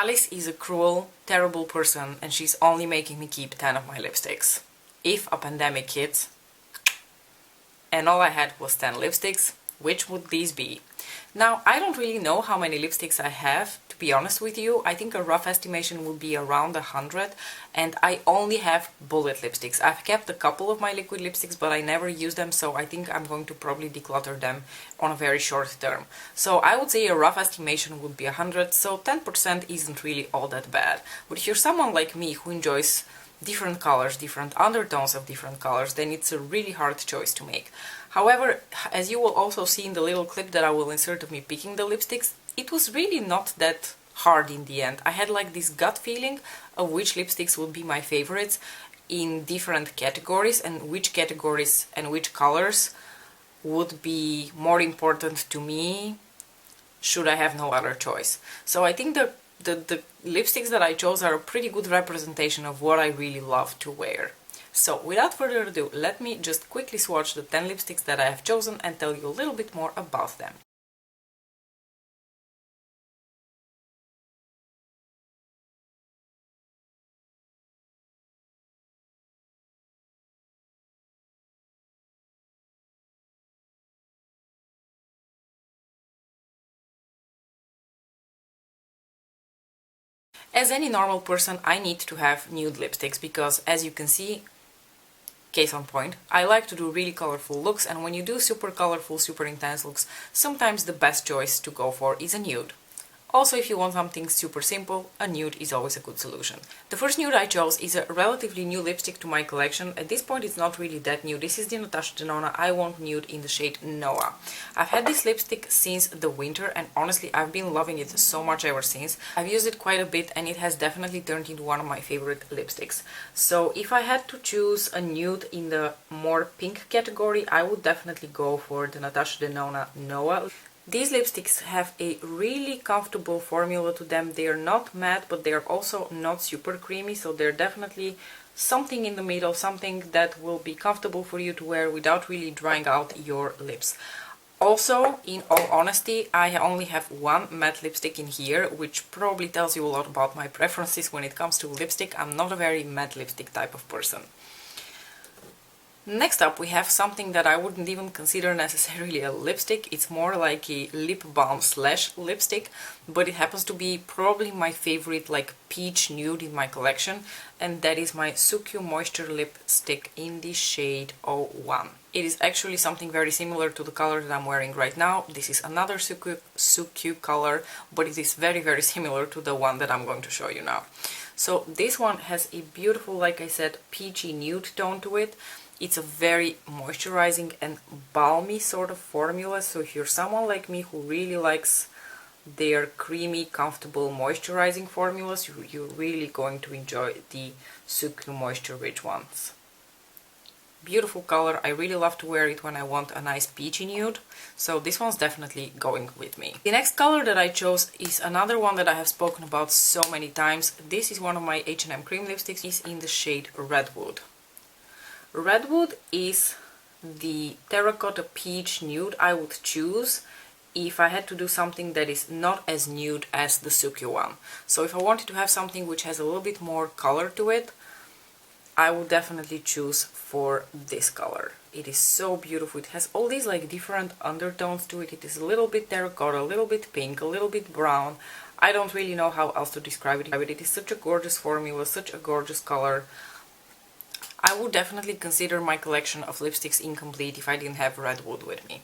Alice is a cruel, terrible person and she's only making me keep 10 of my lipsticks. If a pandemic hits and all I had was 10 lipsticks, which would these be? Now, I don't really know how many lipsticks I have, to be honest with you. I think a rough estimation would be around 100, and I only have bullet lipsticks. I've kept a couple of my liquid lipsticks, but I never use them, so I think I'm going to probably declutter them on a very short term. So I would say a rough estimation would be 100, so 10% isn't really all that bad. But if you're someone like me who enjoys different colors, different undertones of different colors, then it's a really hard choice to make. However, as you will also see in the little clip that I will insert of me picking the lipsticks, it was really not that hard in the end. I had like this gut feeling of which lipsticks would be my favorites in different categories, and which categories and which colors would be more important to me should I have no other choice. So I think the lipsticks that I chose are a pretty good representation of what I really love to wear. So without further ado, let me just quickly swatch the 10 lipsticks that I have chosen and tell you a little bit more about them. As any normal person, I need to have nude lipsticks because, as you can see, case on point, I like to do really colorful looks, and when you do super colorful, super intense looks, sometimes the best choice to go for is a nude. Also, if you want something super simple, a nude is always a good solution. The first nude I chose is a relatively new lipstick to my collection. At this point it's not really that new. This is the Natasha Denona I Want Nude in the shade Noa. I've had this lipstick since the winter and honestly I've been loving it so much ever since. I've used it quite a bit and it has definitely turned into one of my favorite lipsticks. So if I had to choose a nude in the more pink category, I would definitely go for the Natasha Denona Noa. These lipsticks have a really comfortable formula to them. They are not matte, but they are also not super creamy, so they're definitely something in the middle, something that will be comfortable for you to wear without really drying out your lips. Also, in all honesty, I only have one matte lipstick in here, which probably tells you a lot about my preferences when it comes to lipstick. I'm not a very matte lipstick type of person. Next up we have something that I wouldn't even consider necessarily a lipstick. It's more like a lip balm slash lipstick, but it happens to be probably my favorite like peach nude in my collection, and that is my Suqqu Moisture Lipstick in the shade 01. It is actually something very similar to the color that I'm wearing right now. This is another Suqqu color, but it is very, very similar to the one that I'm going to show you now. So this one has a beautiful, like I said, peachy nude tone to it. It's a very moisturizing and balmy sort of formula, so if you're someone like me who really likes their creamy, comfortable moisturizing formulas, you're really going to enjoy the Suqqu Moisture Rich ones. Beautiful color, I really love to wear it when I want a nice peachy nude, so this one's definitely going with me. The next color that I chose is another one that I have spoken about so many times. This is one of my H&M cream lipsticks. It's in the shade Redwood. Redwood is the terracotta peach nude I would choose if I had to do something that is not as nude as the Suqqu one. So if I wanted to have something which has a little bit more color to it, I would definitely choose for this color. It is so beautiful. It has all these like different undertones to it. It is a little bit terracotta, a little bit pink, a little bit brown. I don't really know how else to describe it. It is such a gorgeous formula, such a gorgeous color. I would definitely consider my collection of lipsticks incomplete if I didn't have Redwood with me.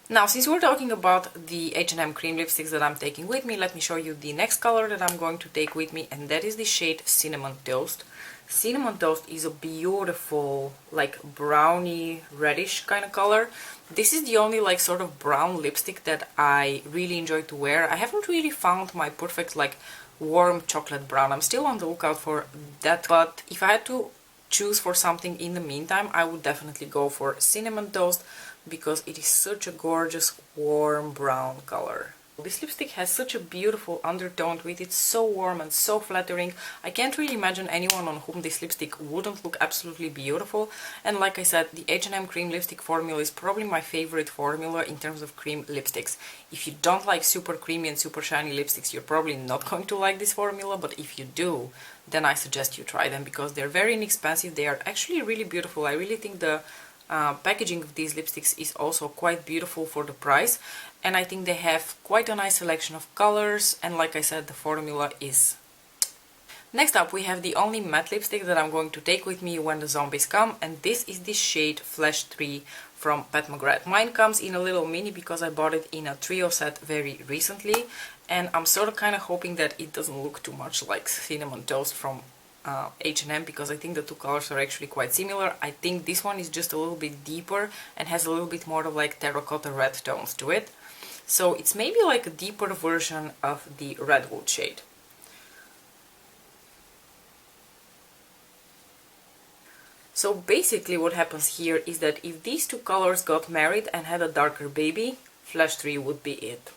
Now, since we're talking about the H&M cream lipsticks that I'm taking with me, let me show you the next color that I'm going to take with me, and that is the shade Cinnamon Toast. Cinnamon Toast is a beautiful, like browny, reddish kind of color. This is the only like sort of brown lipstick that I really enjoy to wear. I haven't really found my perfect like warm chocolate brown. I'm still on the lookout for that, but if I had to choose for something in the meantime, I would definitely go for Cinnamon Toast because it is such a gorgeous warm brown color. This lipstick has such a beautiful undertone to it. It's so warm and so flattering. I can't really imagine anyone on whom this lipstick wouldn't look absolutely beautiful. And like I said, the H&M cream lipstick formula is probably my favorite formula in terms of cream lipsticks. If you don't like super creamy and super shiny lipsticks, you're probably not going to like this formula, but if you do, then I suggest you try them because they're very inexpensive. They are actually really beautiful. I really think the packaging of these lipsticks is also quite beautiful for the price, and I think they have quite a nice selection of colors, and like I said, the formula is... Next up we have the only matte lipstick that I'm going to take with me when the zombies come, and this is the shade Flesh 3 from Pat McGrath. Mine comes in a little mini because I bought it in a trio set very recently, and I'm sort of kind of hoping that it doesn't look too much like Cinnamon Toast from H&M, because I think the two colors are actually quite similar. I think this one is just a little bit deeper and has a little bit more of like terracotta red tones to it. So it's maybe like a deeper version of the Redwood shade. So basically what happens here is that if these two colors got married and had a darker baby, Flesh 3 would be it.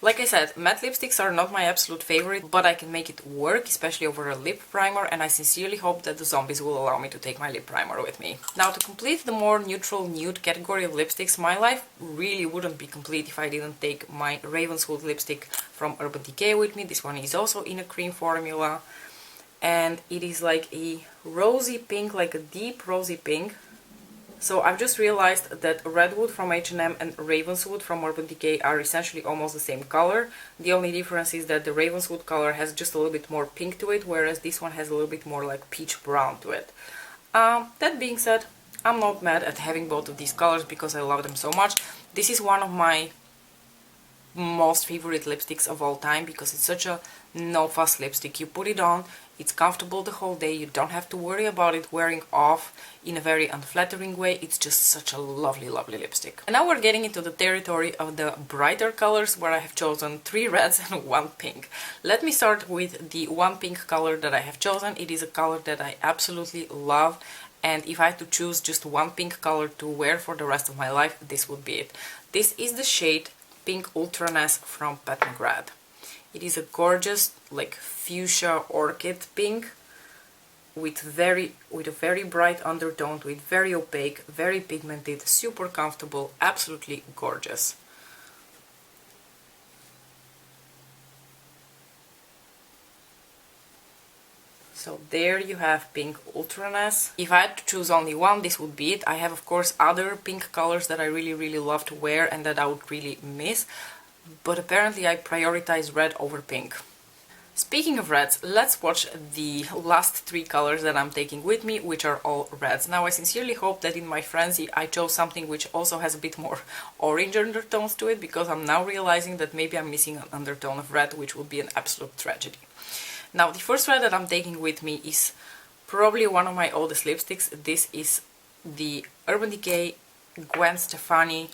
Like I said, matte lipsticks are not my absolute favorite, but I can make it work, especially over a lip primer, and I sincerely hope that the zombies will allow me to take my lip primer with me. Now, to complete the more neutral nude category of lipsticks, my life really wouldn't be complete if I didn't take my Ravenswood lipstick from Urban Decay with me. This one is also in a cream formula, and it is like a rosy pink, like a deep rosy pink. So I've just realized that Redwood from H&M and Ravenswood from Urban Decay are essentially almost the same color. The only difference is that the Ravenswood color has just a little bit more pink to it, whereas this one has a little bit more like peach brown to it. That being said, I'm not mad at having both of these colors because I love them so much. This is one of my most favorite lipsticks of all time because it's such a no-fuss lipstick. You put it on, it's comfortable the whole day, you don't have to worry about it wearing off in a very unflattering way. It's just such a lovely, lovely lipstick. And now we're getting into the territory of the brighter colors, where I have chosen 3 reds and 1 pink. Let me start with the 1 pink color that I have chosen. It is a color that I absolutely love, and if I had to choose just 1 pink color to wear for the rest of my life, this would be it. This is the shade Pink Ultraness from Pat McGrath. It is a gorgeous, like fuchsia orchid pink with a very bright undertone to it, very opaque, very pigmented, super comfortable, absolutely gorgeous. So there you have Pink Ultraness. If I had to choose only one, this would be it. I have of course other pink colors that I really love to wear and that I would really miss, but apparently I prioritize red over pink. Speaking of reds, let's watch the last 3 colors that I'm taking with me, which are all reds. Now I sincerely hope that in my frenzy I chose something which also has a bit more orange undertones to it, because I'm now realizing that maybe I'm missing an undertone of red, which would be an absolute tragedy. Now the first red that I'm taking with me is probably one of my oldest lipsticks. This is the Urban Decay Gwen Stefani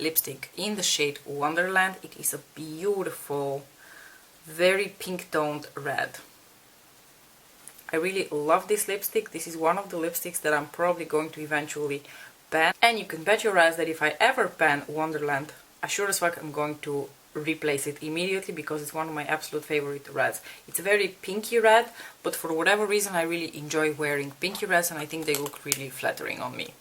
lipstick in the shade Wonderland. It is a beautiful, very pink toned red. I really love this lipstick. This is one of the lipsticks that I'm probably going to eventually pan, and you can bet your ass that if I ever pan Wonderland, I sure as fuck am going to replace it immediately, because it's one of my absolute favorite reds. It's a very pinky red, but for whatever reason I really enjoy wearing pinky reds, and I think they look really flattering on me.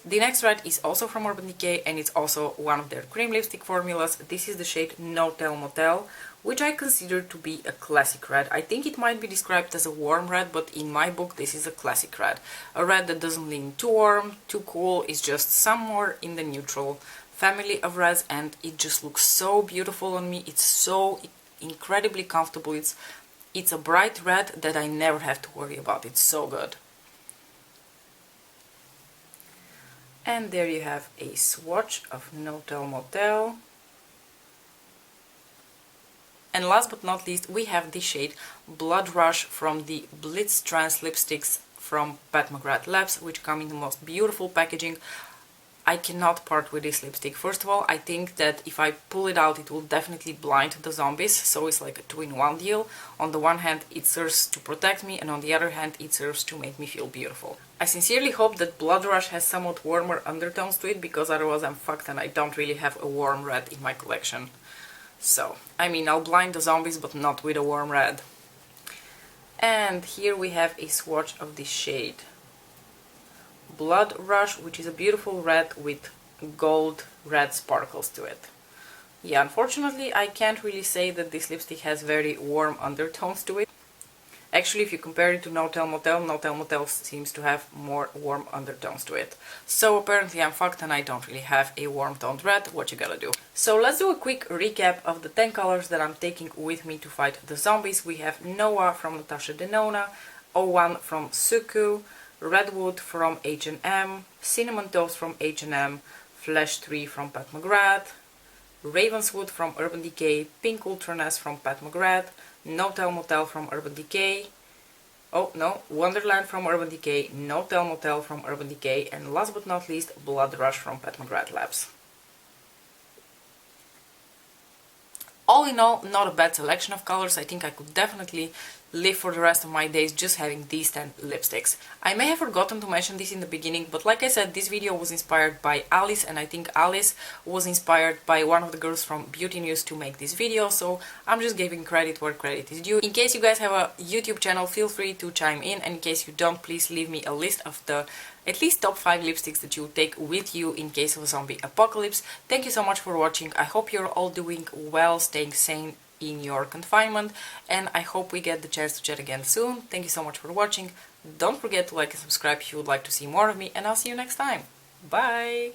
The next red is also from Urban Decay, and it's also one of their cream lipstick formulas. This is the shade Tell Motel, which I consider to be a classic red. I think it might be described as a warm red, but in my book this is a classic red. A red that doesn't lean too warm, too cool, it's just somewhere in the neutral family of reds, and it just looks so beautiful on me. It's so incredibly comfortable. It's a bright red that I never have to worry about. It's so good. And there you have a swatch of Tell Motel. And last but not least, we have the shade Blood Rush from the Blitz Trans lipsticks from Pat McGrath Labs, which come in the most beautiful packaging. I cannot part with this lipstick. First of all, I think that if I pull it out, it will definitely blind the zombies, so it's like a two-in-one deal. On the one hand, it serves to protect me, and on the other hand, it serves to make me feel beautiful. I sincerely hope that Blood Rush has somewhat warmer undertones to it, because otherwise I'm fucked and I don't really have a warm red in my collection. So, I mean, I'll blind the zombies, but not with a warm red. And here we have a swatch of this shade Blood Rush, which is a beautiful red with gold red sparkles to it. Yeah, unfortunately I can't really say that this lipstick has very warm undertones to it. Actually, if you compare it to Tell Motel, Tell Motel seems to have more warm undertones to it. So apparently I'm fucked and I don't really have a warm toned red. What you gotta do? So let's do a quick recap of the 10 colors that I'm taking with me to fight the zombies. We have Noa from Natasha Denona, 01 from Suqqu, Redwood from H&M, Cinnamon Toast from H&M, Flesh 3 from Pat McGrath, Ravenswood from Urban Decay, Pink Ultraness from Pat McGrath, Tell Motel from Urban Decay, oh no, Wonderland from Urban Decay, Tell Motel from Urban Decay, and last but not least, Blood Rush from Pat McGrath Labs. All in all, not a bad selection of colors. I think I could definitely live for the rest of my days just having these 10 lipsticks. I may have forgotten to mention this in the beginning, but like I said, this video was inspired by Alice, and I think Alice was inspired by one of the girls from Beauty News to make this video, so I'm just giving credit where credit is due. In case you guys have a YouTube channel, feel free to chime in, and in case you don't, please leave me a list of the at least top 5 lipsticks that you would take with you in case of a zombie apocalypse. Thank you so much for watching. I hope you're all doing well, staying sane in your confinement, and I hope we get the chance to chat again soon. Thank you so much for watching. Don't forget to like and subscribe if you would like to see more of me, and I'll see you next time. Bye!